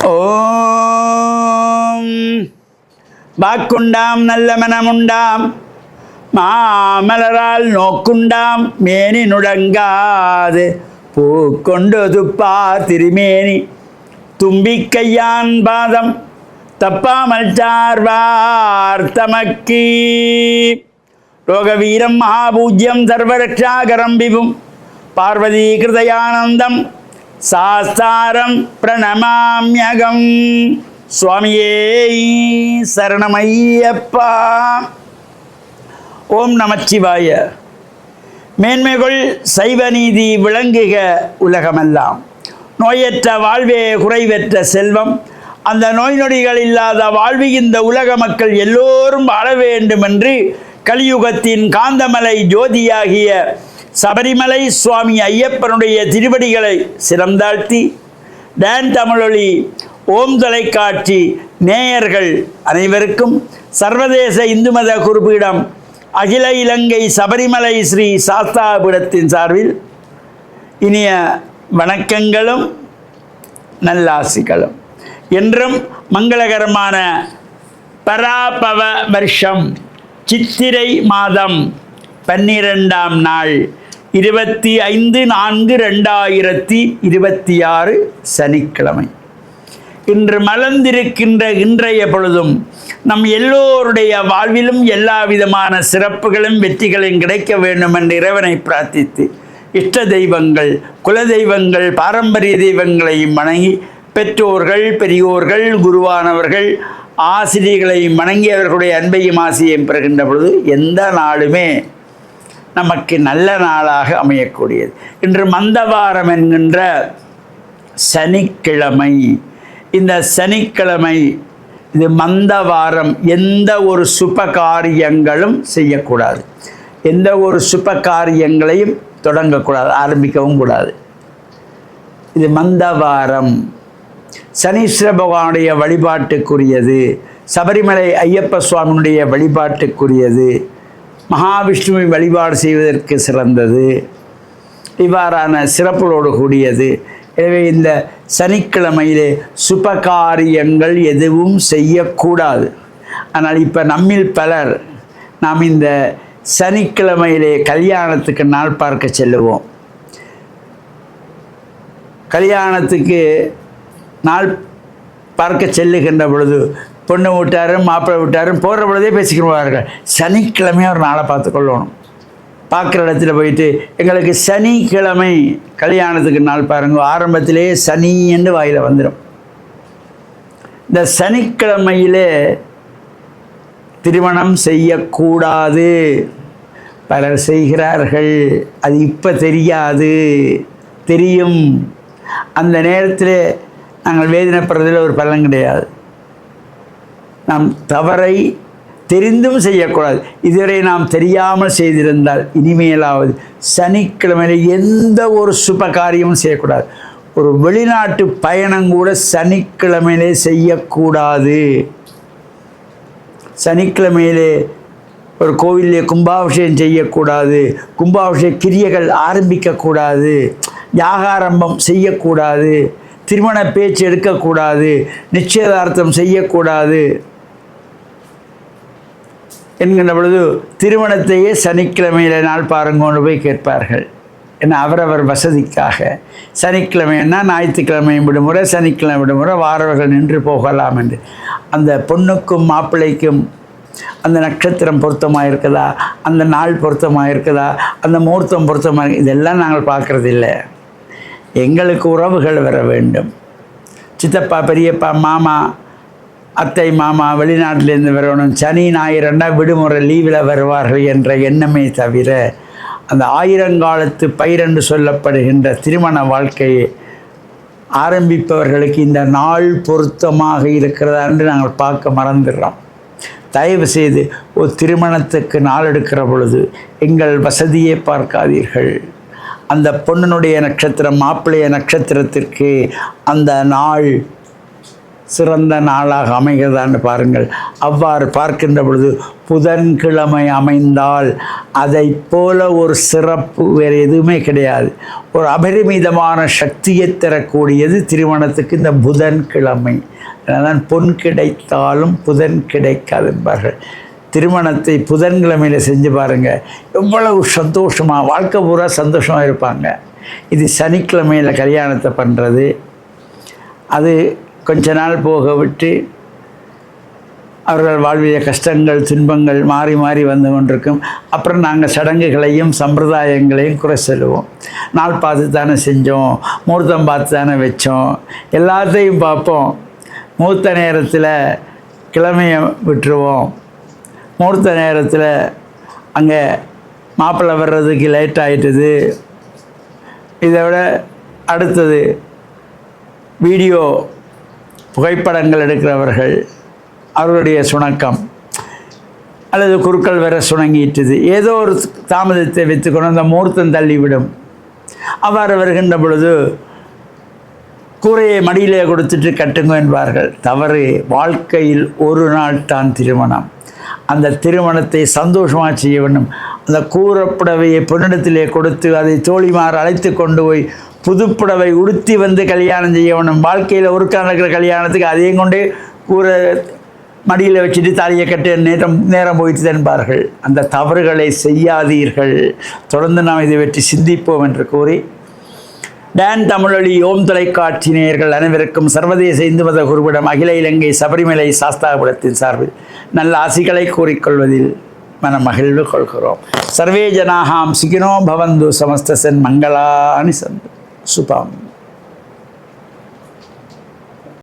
ஓம் வாக்குண்டாம் நல்ல மனமுண்டாம் மாமலரால் நோக்குண்டாம் மேனி நுடங்காது பூக்கொண்டு துப்பா திருமேனி தும்பிக்கையான் பாதம் தப்பாமல் சார்வார் தமக்கு லோகவீரம் மகாபூஜ்யம் சர்வரக்ஷாகரம் விபும் பார்வதி கிருதயானந்தம் சாஸ்தாரம் பிரணமாம்யகம். சுவாமியே சரணமையப்பா. ஓம் நமச்சிவாய. மேன்மைகள் சைவ நீதி விளங்குக உலகமெல்லாம். நோயற்ற வாழ்வே குறைவற்ற செல்வம். அந்த நோய் நொடிகள் இல்லாத வாழ்வு இந்த உலக மக்கள் எல்லோரும் வாழ வேண்டும் என்று கலியுகத்தின் காந்தமலை ஜோதியாகிய சபரிமலை சுவாமி ஐயப்பனுடைய திருவடிகளை சிரம்தாழ்த்தி டான் தமிழொலி ஓம் தொலைக்காட்சி நேயர்கள் அனைவருக்கும் சர்வதேச இந்து மத குறிப்பீடம் அகில இலங்கை சபரிமலை ஸ்ரீ சாஸ்தாபீடத்தின் சார்பில் இனிய வணக்கங்களும் நல்லாசிகளும். என்றும் மங்களகரமான பராபவ வருஷம் சித்திரை மாதம் 12ஆம் நாள் 25/4/2026 சனிக்கிழமை. இன்று மலர்ந்திருக்கின்ற இன்றைய பொழுதும் நம் எல்லோருடைய வாழ்விலும் எல்லா விதமான சிறப்புகளும் வெற்றிகளும் கிடைக்க வேண்டும் என்று இறைவனை பிரார்த்தித்து இஷ்ட தெய்வங்கள் குலதெய்வங்கள் பாரம்பரிய தெய்வங்களையும் வணங்கி பெற்றோர்கள் பெரியோர்கள் குருவானவர்கள் ஆசிரியர்களையும் வணங்கி அவர்களுடைய அன்பையும் ஆசையையும் பெறுகின்ற பொழுது எந்த நாளுமே நமக்கு நல்ல நாளாக அமையக்கூடியது. இன்று மந்தவாரம் என்கின்ற சனிக்கிழமை. இந்த சனிக்கிழமை இது மந்தவாரம். எந்த ஒரு சுப காரியங்களும் செய்யக்கூடாது. எந்த ஒரு சுப காரியங்களையும் தொடங்கக்கூடாது, ஆரம்பிக்கவும் கூடாது. இது மந்தவாரம். சனீஸ்வர பகவானுடைய வழிபாட்டுக்குரியது. சபரிமலை ஐயப்ப சுவாமியுடைய வழிபாட்டுக்குரியது. மகாவிஷ்ணுவை வழிபாடு செய்வதற்கு சிறந்தது. இவ்வாறான சிறப்புகளோடு கூடியது. எனவே இந்த சனிக்கிழமையிலே சுபகாரியங்கள் எதுவும் செய்யக்கூடாது. ஆனால் இப்போ நம்மில் பலர் நாம் இந்த சனிக்கிழமையிலே கல்யாணத்துக்கு நாள் பார்க்க செல்லுவோம். கல்யாணத்துக்கு நாள் பார்க்க செல்லுகின்ற பொழுது பொண்ணு விட்டாரும் மாப்பிள்ளை விட்டாரும் போகிற பொழுதே பேசிக்கிடுவார்கள். சனிக்கிழமையாக ஒரு நாளை பார்த்து கொள்ளணும். பார்க்குற இடத்துல போயிட்டு எங்களுக்கு சனிக்கிழமை கல்யாணத்துக்கு நாள் பாருங்க. ஆரம்பத்திலே சனி என்று வாயில் வந்துடும். இந்த சனிக்கிழமையிலே திருமணம் செய்யக்கூடாது. பலர் செய்கிறார்கள். அது இப்போ தெரியாது, தெரியும். அந்த நேரத்தில் நாங்கள் வேதனைப்படுறதில் ஒரு பலன் கிடையாது. நாம் தவறை தெரிந்தும் செய்யக்கூடாது. இதுவரை நாம் தெரியாமல் செய்திருந்தால் இனிமேலாவது சனிக்கிழமையில் எந்த ஒரு சுப காரியமும் செய்யக்கூடாது. ஒரு வெளிநாட்டு பயணம் கூட சனிக்கிழமையிலே செய்யக்கூடாது. சனிக்கிழமையிலே ஒரு கோவிலே கும்பாபிஷேகம் செய்யக்கூடாது. கும்பாபிஷேக கிரியைகள் ஆரம்பிக்கக்கூடாது. யாகாரம்பம் செய்யக்கூடாது. திருமண பேச்சு எடுக்கக்கூடாது. நிச்சயதார்த்தம் செய்யக்கூடாது என்கின்ற பொழுது திருமணத்தையே சனிக்கிழமையில் நாள் பாருங்கன்னு போய் கேட்பார்கள். ஏன்னா அவரவர் வசதிக்காக. சனிக்கிழமைன்னா ஞாயிற்றுக்கிழமை விடுமுறை, சனிக்கிழமை விடுமுறை, வாரவர்கள் நின்று போகலாம் என்று. அந்த பொண்ணுக்கும் மாப்பிள்ளைக்கும் அந்த நட்சத்திரம் பொருத்தமாக இருக்குதா, அந்த நாள் பொருத்தமாக இருக்குதா, அந்த முகூர்த்தம் பொருத்தமாக, இதெல்லாம் நாங்கள் பார்க்குறதில்லை. எங்களுக்கு உறவுகள் வர வேண்டும். சித்தப்பா பெரியப்பா மாமா அத்தை மாமா வெளிநாட்டிலேருந்து வரணும். சனி ஞாயிறுன்னா விடுமுறை லீவில் வருவார்கள் என்ற எண்ணமே தவிர அந்த ஆயிரங்காலத்து பயிரென்று சொல்லப்படுகின்ற திருமண வாழ்க்கையை ஆரம்பிப்பவர்களுக்கு இந்த நாள் பொருத்தமாக இருக்கிறதா என்று நாங்கள் பார்க்க மறந்துடுறோம். தயவு செய்து ஒரு திருமணத்துக்கு நாள் எடுக்கிற பொழுது எங்கள் வசதியை பார்க்காதீர்கள். அந்த பொண்ணுடைய நட்சத்திரம் மாப்பிள்ளைய நட்சத்திரத்திற்கு அந்த நாள் சிறந்த நாளாக அமைகிறதான்னு பாருங்கள். அவ்வாறு பார்க்கின்ற பொழுது புதன்கிழமை அமைந்தால் அதை போல ஒரு சிறப்பு வேறு எதுவுமே கிடையாது. ஒரு அபரிமிதமான சக்தியை தரக்கூடியது திருமணத்துக்கு இந்த புதன்கிழமை. அதனால் பொன் கிடைத்தாலும் புதன் கிடைக்காது என்பார்கள். திருமணத்தை புதன்கிழமையில் செஞ்சு பாருங்கள், எவ்வளவு சந்தோஷமாக, வாழ்க்கை பூரா சந்தோஷமாக இருப்பாங்க. இது சனிக்கிழமையில் கல்யாணத்தை பண்ணுறது, அது கொஞ்ச நாள் போக விட்டு அவர்கள் வாழ்விய கஷ்டங்கள் துன்பங்கள் மாறி மாறி வந்து கொண்டிருக்கும். அப்புறம் நாங்கள் சடங்குகளையும் சம்பிரதாயங்களையும் குறை சொல்லுவோம். நாள் பார்த்து தானே செஞ்சோம், முகூர்த்தம் பார்த்து தானே வச்சோம், எல்லாத்தையும் பார்ப்போம். முகூர்த்த நேரத்தில் கிழமையை விட்டுருவோம். முகூர்த்த நேரத்தில் அங்கே மாப்பிள்ளை வர்றதுக்கு லேட் ஆகிட்டுது. இதை விட அடுத்தது வீடியோ புகைப்படங்கள் எடுக்கிறவர்கள் அவர்களுடைய சுணக்கம் அல்லது குறுக்கள் வேற சுணங்கிட்டுது, ஏதோ ஒரு தாமதத்தை வைத்துக்கொண்டு அந்த முகூர்த்தம் தள்ளிவிடும். அவ்வாறு வருகின்ற பொழுது கூரையை மடியிலே கொடுத்துட்டு கட்டுங்க என்பார்கள். தவறு. வாழ்க்கையில் ஒரு நாள் தான் திருமணம். அந்த திருமணத்தை சந்தோஷமாக செய்ய வேண்டும். அந்த கூறப்புடவையை பொன்னிடத்திலே கொடுத்து அதை தோழிமார் அழைத்து கொண்டு போய் புதுப்புடவை உடுத்தி வந்து கல்யாணம் செய்ய வேண்டும். வாழ்க்கையில் ஒரு நடக்கிற கல்யாணத்துக்கு அதையும் கொண்டே கூரை மடியில் வச்சுட்டு தாலியை கட்ட நேரம் போயிட்டு என்பார்கள். அந்த தவறுகளை செய்யாதீர்கள். தொடர்ந்து நாம் இதை பற்றி சிந்திப்போம் என்று கூறி, டான் தமிழொலி ஓம் தொலைக்காட்சி நேயர்கள் அனைவருக்கும் சர்வதேச இந்து மத குருவிடம் அகில இலங்கை சபரிமலை சாஸ்தாபுரத்தின் சார்பில் நல்ல ஆசிகளை கூறிக்கொள்வதில் மன மகிழ்வு கொள்கிறோம். சர்வே ஜனாகாம் சுகினோ பவந்து சமஸ்தசன் மங்களானி சந்து சுபம்.